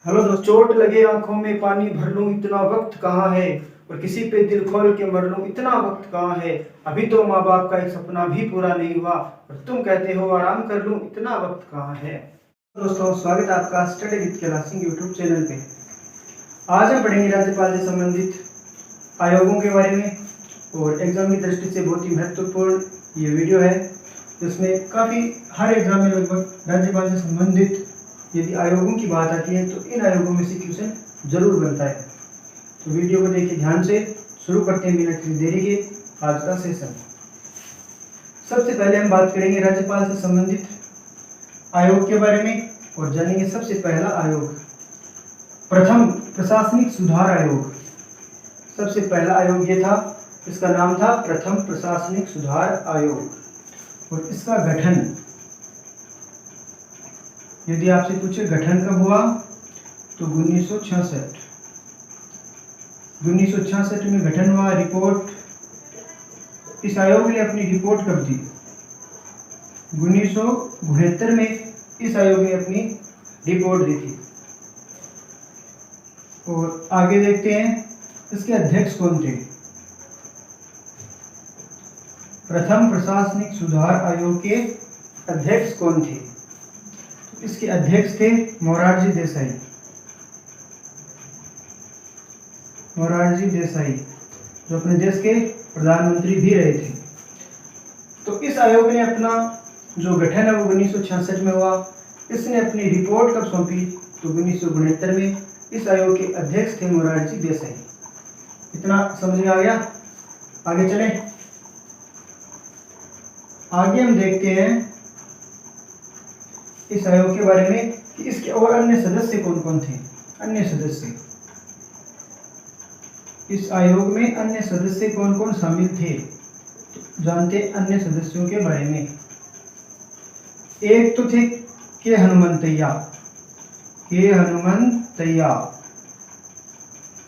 Hello दोस्त, चोट लगे आंखों में पानी भर लूं इतना वक्त कहाँ है, और किसी पे दिल खोल के मर लूं इतना वक्त कहाँ है। अभी तो माँ बाप का एक सपना भी पूरा नहीं हुआ और तुम कहते हो आराम कर लूं इतना वक्त कहाँ है। दोस्तों, स्वागत है आपका study with Kailash Singh YouTube channel पे। आज हम पढ़ेंगे राज्यपाल से संबंधित आयोगों के बारे में, और एग्जाम की दृष्टि से बहुत ही महत्वपूर्ण ये वीडियो है, जिसमें काफ़ी हर एग्जाम में लगभग राज्यपाल से संबंधित यदि आयोगों की बात आती है तो इन आयोगों में से क्वेश्चन जरूर बनता है। तो वीडियो को देखिए ध्यान से। शुरू करते हैं बिना किसी देरी के आज का सेशन। सबसे पहले हम बात करेंगे राज्यपाल से संबंधित आयोग के बारे में और जानेंगे सबसे पहला आयोग प्रथम प्रशासनिक सुधार आयोग। सबसे पहला आयोग ये था, इसका नाम था प्रथम प्रशासनिक सुधार आयोग, और इसका गठन यदि आपसे पूछे गठन कब हुआ तो 1966 में गठन हुआ। रिपोर्ट, इस आयोग ने अपनी रिपोर्ट कब दी? 1969 में इस आयोग ने अपनी रिपोर्ट दी थी। और आगे देखते हैं इसके अध्यक्ष कौन थे। प्रथम प्रशासनिक सुधार आयोग के अध्यक्ष कौन थे? इसके अध्यक्ष थे मोरारजी देसाई। मोरारजी देसाई जो अपने देश के प्रधानमंत्री भी रहे थे। तो इस आयोग ने अपना जो गठन है वो 1966 में हुआ। इसने अपनी रिपोर्ट कब सौंपी तो 1969 में। इस आयोग के अध्यक्ष थे मोरारजी देसाई। इतना समझ में आ गया? आगे चलें। आगे हम देखते हैं इस आयोग के बारे में कि इसके और अन्य सदस्य कौन कौन थे। अन्य सदस्य, इस आयोग में अन्य सदस्य कौन कौन शामिल थे, तो जानते अन्य सदस्यों के बारे में। एक तो थे के हनुमंतैया,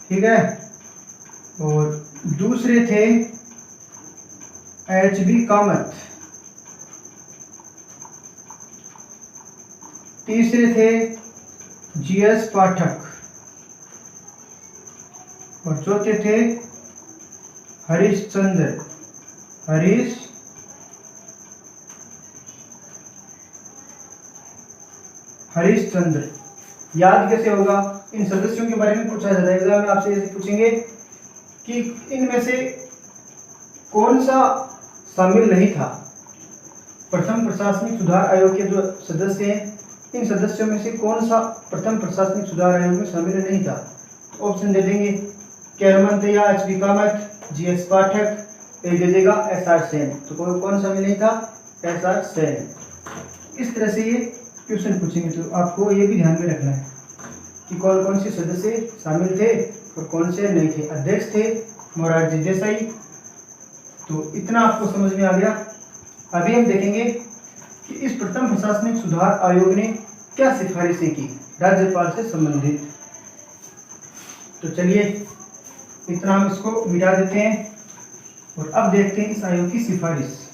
ठीक है। और दूसरे थे HB कामत। तीसरे थे GS पाठक। और चौथे थे हरीशचंद्र। याद कैसे होगा? इन सदस्यों के बारे में पूछा जाता है एग्जाम में। आपसे ऐसे पूछेंगे कि इनमें से कौन सा शामिल नहीं था। प्रथम प्रशासनिक सुधार आयोग के जो सदस्य हैं, इन सदस्यों में से कौन सा प्रथम प्रशासनिक सुधार आयोग में शामिल नहीं था? तो ऑप्शन दे देंगे के हनुमंतैया, HB कामत, GS पाठक, एक दे देगा SR सेन। तो कौन शामिल नहीं था? SR सेन। इस तरह से ये क्वेश्चन पूछेंगे, तो आपको ये भी ध्यान में रखना है कि कौन कौन से सदस्य शामिल थे और कौन से नहीं थे। अध्यक्ष थे मोरारजी देसाई। तो इतना आपको समझ में आ गया। अभी हम देखेंगे कि इस प्रथम प्रशासनिक सुधार आयोग ने क्या सिफारिशें की राज्यपाल से संबंधित। तो चलिए इतना हम इसको मिटा देते हैं और अब देखते हैं इस आयोग की सिफारिश।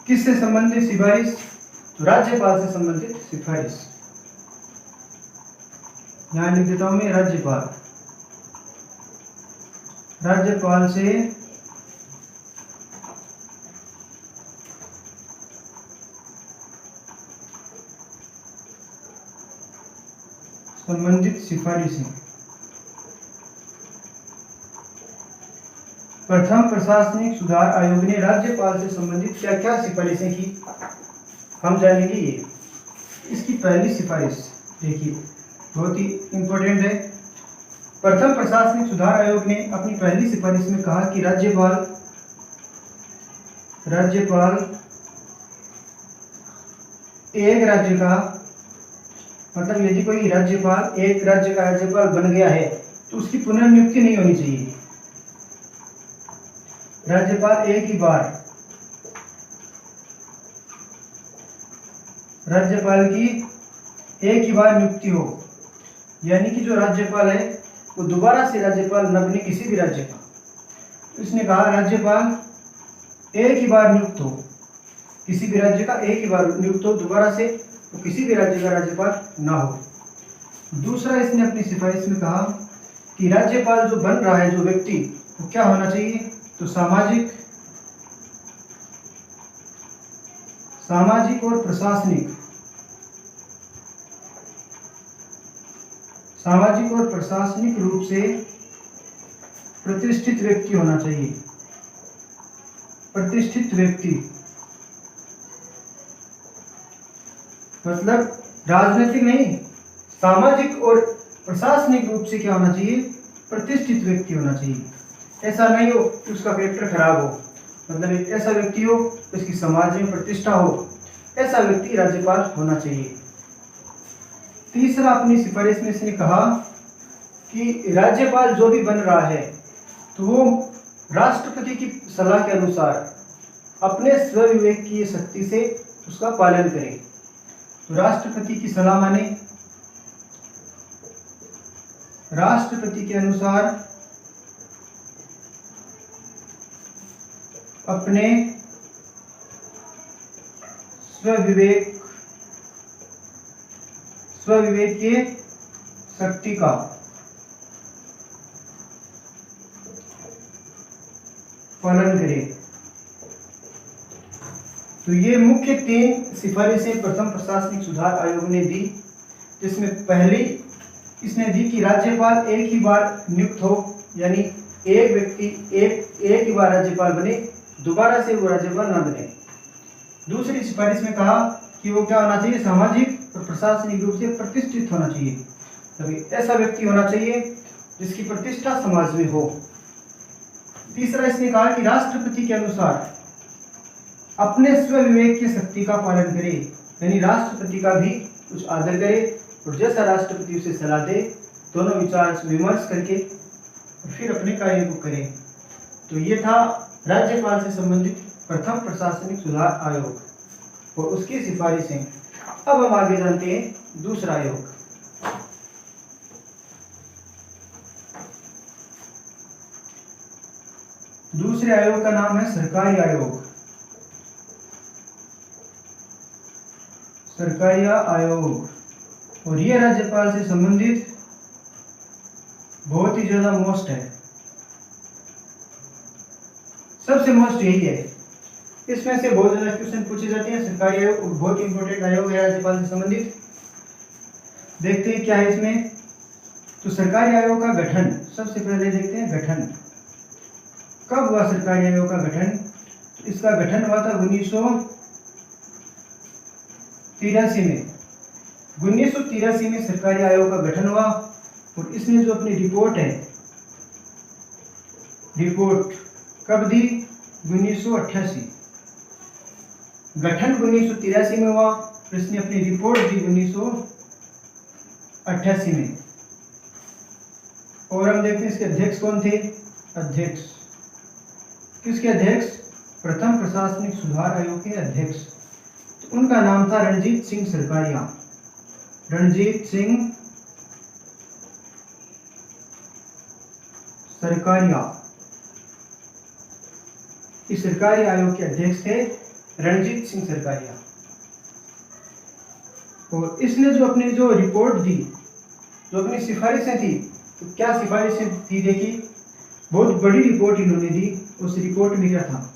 किससे संबंधित सिफारिश? तो राज्यपाल से संबंधित सिफारिश। यहां लिख देता हूं मैं राज्यपाल से संबंधित सिफारिशें। प्रथम प्रशासनिक सुधार आयोग ने राज्यपाल से संबंधित क्या क्या सिफारिशें की, हम जानेंगे ये। इसकी पहली सिफारिश देखिए, बहुत ही इंपॉर्टेंट है। प्रथम प्रशासनिक सुधार आयोग ने अपनी पहली सिफारिश में कहा कि राज्यपाल एक राज्य का, मतलब यदि कोई राज्यपाल एक राज्य का राज्यपाल बन गया है तो उसकी पुनर्नियुक्ति नहीं होनी चाहिए। राज्यपाल एक ही बार, राज्यपाल की एक ही बार नियुक्ति हो, यानी कि जो राज्यपाल है वो दोबारा से राज्यपाल न बने किसी भी राज्य का। तो इसने कहा राज्यपाल एक ही बार नियुक्त हो, किसी भी राज्य का एक ही बार नियुक्त हो दोबारा से, तो किसी भी राज्य का राज्यपाल ना हो। दूसरा इसने अपनी सिफारिश में कहा कि राज्यपाल जो बन रहा है जो व्यक्ति, वो क्या होना चाहिए, तो सामाजिक और प्रशासनिक रूप से प्रतिष्ठित व्यक्ति होना चाहिए। प्रतिष्ठित व्यक्ति मतलब राजनीतिक नहीं, सामाजिक और प्रशासनिक रूप से क्या होना चाहिए, प्रतिष्ठित व्यक्ति होना चाहिए। ऐसा नहीं हो कि उसका कैरेक्टर खराब हो, मतलब एक ऐसा व्यक्ति हो जिसकी समाज में प्रतिष्ठा हो, ऐसा व्यक्ति राज्यपाल होना चाहिए। तीसरा अपनी सिफारिश में इसने कहा कि राज्यपाल जो भी बन रहा है तो वो राष्ट्रपति की सलाह के अनुसार अपने स्वविवेक की शक्ति से उसका पालन करे। तो राष्ट्रपति की सलाह माने राष्ट्रपति के अनुसार अपने स्वविवेक की शक्ति का पालन करे। तो ये मुख्य 3 सिफारिशें प्रथम प्रशासनिक सुधार आयोग ने दी, जिसमें पहली इसने दी कि राज्यपाल एक ही बार नियुक्त हो, यानी एक व्यक्ति एक ही बार राज्यपाल बने, दोबारा से वो राज्यपाल न बने। दूसरी सिफारिश में कहा कि वो क्या होना चाहिए, सामाजिक और प्रशासनिक रूप से प्रतिष्ठित होना चाहिए, तभी ऐसा व्यक्ति होना चाहिए जिसकी प्रतिष्ठा समाज में हो। तीसरा इसने कहा कि राष्ट्रपति के अनुसार अपने स्वविवेक की शक्ति का पालन करे, यानी राष्ट्रपति का भी कुछ आदर करे और जैसा राष्ट्रपति उसे सलाह दे दोनों विचार विमर्श करके फिर अपने कार्य को करे। तो ये था राज्यपाल से संबंधित प्रथम प्रशासनिक सुधार आयोग और उसकी सिफारिशें। अब हम आगे जानते हैं दूसरा आयोग। दूसरे आयोग का नाम है सरकारी आयोग। सरकारी आयोग और यह राज्यपाल से संबंधित बहुत ही ज्यादा मोस्ट है, सबसे मोस्ट यही है। इसमें से बहुत ज्यादा क्वेश्चन पूछे जाते हैं। सरकारी आयोग बहुत इंपॉर्टेंट आयोग है राज्यपाल से संबंधित। देखते हैं क्या है इसमें। तो सरकारी आयोग का गठन सबसे पहले देखते हैं। गठन कब हुआ सरकारी आयोग का गठन? तो इसका गठन हुआ था 1983 में। 1983 में सरकारी आयोग का गठन हुआ और इसने जो अपनी रिपोर्ट है, रिपोर्ट कब दी? 1988। गठन 1983 में हुआ, इसने अपनी रिपोर्ट दी 1988 में। और हम देखते हैं इसके अध्यक्ष कौन थे। अध्यक्ष किसके अध्यक्ष? प्रथम प्रशासनिक सुधार आयोग के अध्यक्ष। तो उनका नाम था रणजीत सिंह सरकारिया। रणजीत सिंह सरकारिया इस सरकारी आयोग के अध्यक्ष थे रणजीत सिंह सरकारिया। और इसने जो अपनी जो रिपोर्ट दी, जो अपनी सिफारिशें थी, तो क्या सिफारिशें थी? देखिए, बहुत बड़ी रिपोर्ट इन्होंने दी। उस रिपोर्ट में क्या था?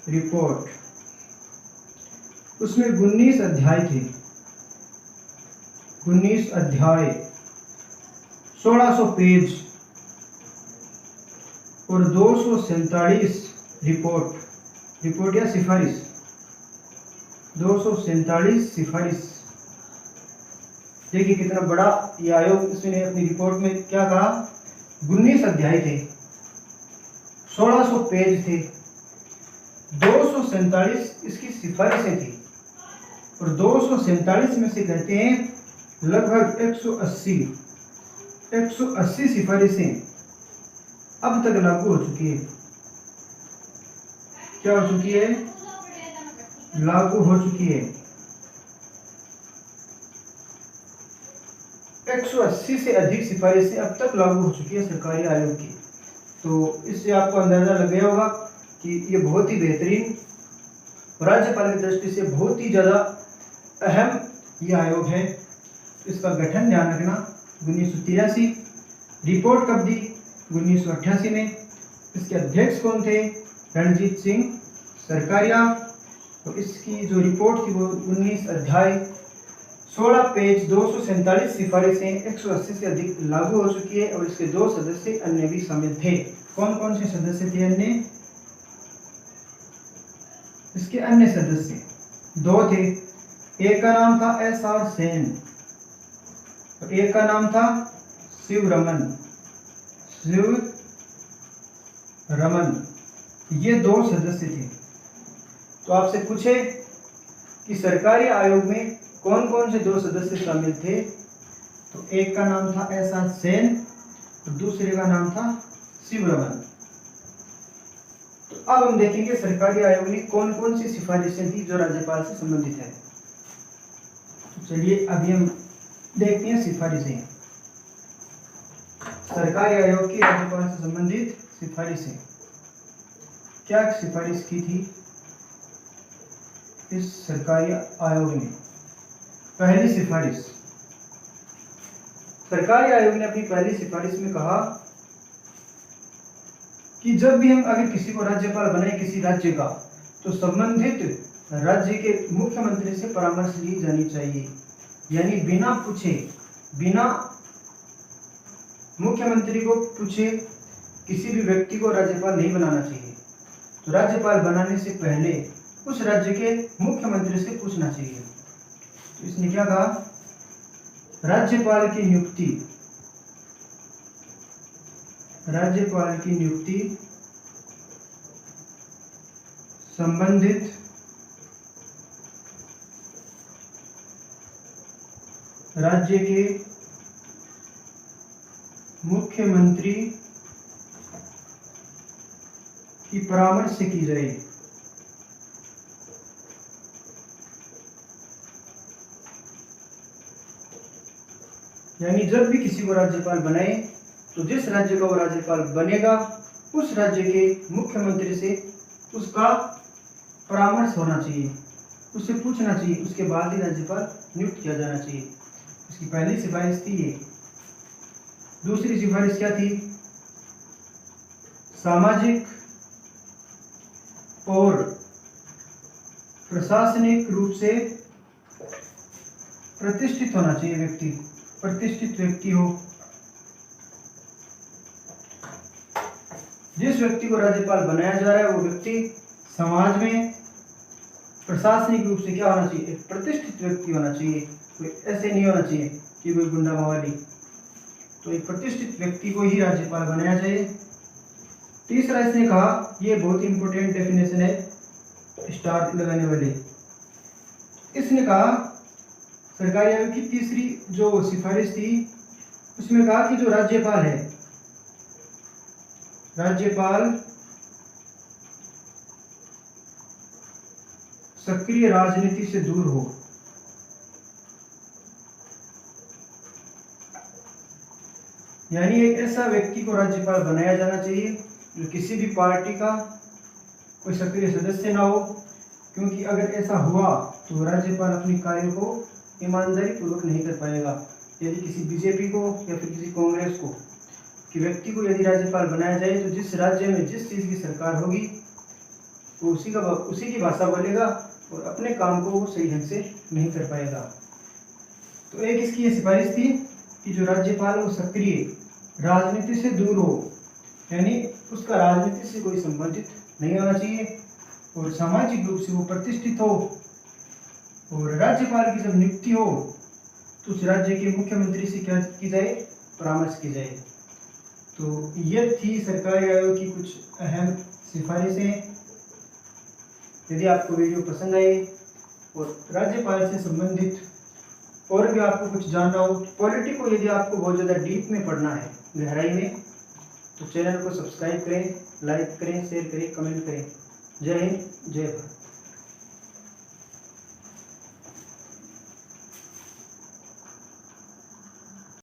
रिपोर्ट उसमें 19 अध्याय थे। 19 अध्याय, 1600 पेज और 247 रिपोर्ट या सिफारिश। 247 सिफारिश। देखिए कितना बड़ा ये आयोग। इसने अपनी रिपोर्ट में क्या कहा? 19 अध्याय थे, 1600 पेज थे, 247 इसकी सिफारिशें थी और 247 में से कहते हैं लगभग 180 सिफारिशें अब तक लागू हो चुकी है। क्या हो चुकी है? लागू हो चुकी है। 180 से अधिक सिफारिशें अब तक लागू हो चुकी है सरकारी आयोग की। तो इससे आपको अंदाजा लग गया होगा कि ये बहुत ही बेहतरीन राज्यपाल की दृष्टि से बहुत ही ज़्यादा अहम ये आयोग है। इसका गठन ध्यान रखना 1983। रिपोर्ट कब दी? 1988 में। इसके अध्यक्ष कौन थे? रणजीत सिंह सरकारिया। और इसकी जो रिपोर्ट थी वो 19 अध्याय 16 पेज 247 सिफारिशें 180 से अधिक लागू हो चुकी है। और इसके 2 सदस्य अन्य भी शामिल थे। कौन कौन से सदस्य थे अन्य? इसके अन्य सदस्य 2 थे। एक का नाम था SR सेन और एक का नाम था शिवरमन। ये 2 सदस्य थे। तो आपसे पूछे कि सरकारी आयोग में कौन कौन से 2 सदस्य शामिल थे, तो एक का नाम था SR सेन और दूसरे का नाम था शिवरमन। तो अब हम देखेंगे सरकारी आयोग ने कौन कौन सी सिफारिशें दी जो राज्यपाल से संबंधित है। तो चलिए अभी हम देखते हैं सिफारिशें। सरकारी आयोग की राज्यपाल से संबंधित सिफारिशें। क्या सिफारिश की थी इस सरकारी आयोग ने? पहली सिफारिश, सरकारी आयोग ने अपनी पहली सिफारिश में कहा कि जब भी हम अगर किसी को राज्यपाल बनाए किसी राज्य का, तो संबंधित राज्य के मुख्यमंत्री से परामर्श ली जानी चाहिए। यानी बिना पूछे, बिना मुख्यमंत्री को पूछे किसी भी व्यक्ति को राज्यपाल नहीं बनाना चाहिए। तो राज्यपाल बनाने से पहले उस राज्य के मुख्यमंत्री से पूछना चाहिए। तो इसने क्या कहा? राज्यपाल की नियुक्ति संबंधित राज्य के मुख्यमंत्री की परामर्श से की जाए। यानी जब भी किसी को राज्यपाल बनाए, तो जिस राज्य का वो राज्यपाल बनेगा उस राज्य के मुख्यमंत्री से उसका परामर्श होना चाहिए, उससे पूछना चाहिए, उसके बाद ही राज्यपाल नियुक्त किया जाना चाहिए। इसकी पहली सिफारिश थी ये। दूसरी सिफारिश क्या थी? सामाजिक और प्रशासनिक रूप से प्रतिष्ठित होना चाहिए व्यक्ति, प्रतिष्ठित व्यक्ति हो। जिस व्यक्ति को राज्यपाल बनाया जा रहा है वो व्यक्ति समाज में प्रशासनिक रूप से क्या होना चाहिए? एक प्रतिष्ठित व्यक्ति होना चाहिए। कोई ऐसे नहीं होना चाहिए कि कोई गुंडा मवाली। तो एक प्रतिष्ठित व्यक्ति को ही राज्यपाल बनाया जाए। तीसरा इसने कहा, ये बहुत इंपॉर्टेंट डेफिनेशन है, स्टार लगाने वाले। इसने कहा सरकारी आयोग की तीसरी जो सिफारिश थी उसमें कहा कि जो राज्यपाल है, राज्यपाल सक्रिय राजनीति से दूर हो। यानी एक ऐसा व्यक्ति को राज्यपाल बनाया जाना चाहिए जो किसी भी पार्टी का कोई सक्रिय सदस्य ना हो, क्योंकि अगर ऐसा हुआ तो राज्यपाल अपने कार्य को ईमानदारी पूर्वक नहीं कर पाएगा। यदि किसी बीजेपी को या फिर किसी कांग्रेस को कि व्यक्ति को यदि राज्यपाल बनाया जाए तो जिस राज्य में जिस चीज़ की सरकार होगी वो उसी की भाषा बोलेगा और अपने काम को वो सही ढंग से नहीं कर पाएगा। तो एक इसकी ये सिफारिश थी कि जो राज्यपाल वो सक्रिय राजनीति से दूर हो, यानी उसका राजनीति से कोई संबंधित नहीं होना चाहिए और सामाजिक रूप से वो प्रतिष्ठित हो। और राज्यपाल की जब नियुक्ति हो तो उस राज्य के मुख्यमंत्री से क्या की जाए? परामर्श की जाए। तो ये थी सरकारी आयोग की कुछ अहम सिफारिशें। यदि आपको वीडियो पसंद आए और राज्यपाल से संबंधित और भी आपको कुछ जानना हो, पॉलिटिक्स को यदि आपको बहुत ज़्यादा डीप में पढ़ना है, गहराई में, तो चैनल को सब्सक्राइब करें, लाइक करें, शेयर करें, कमेंट करें। जय हिंद, जय भारत।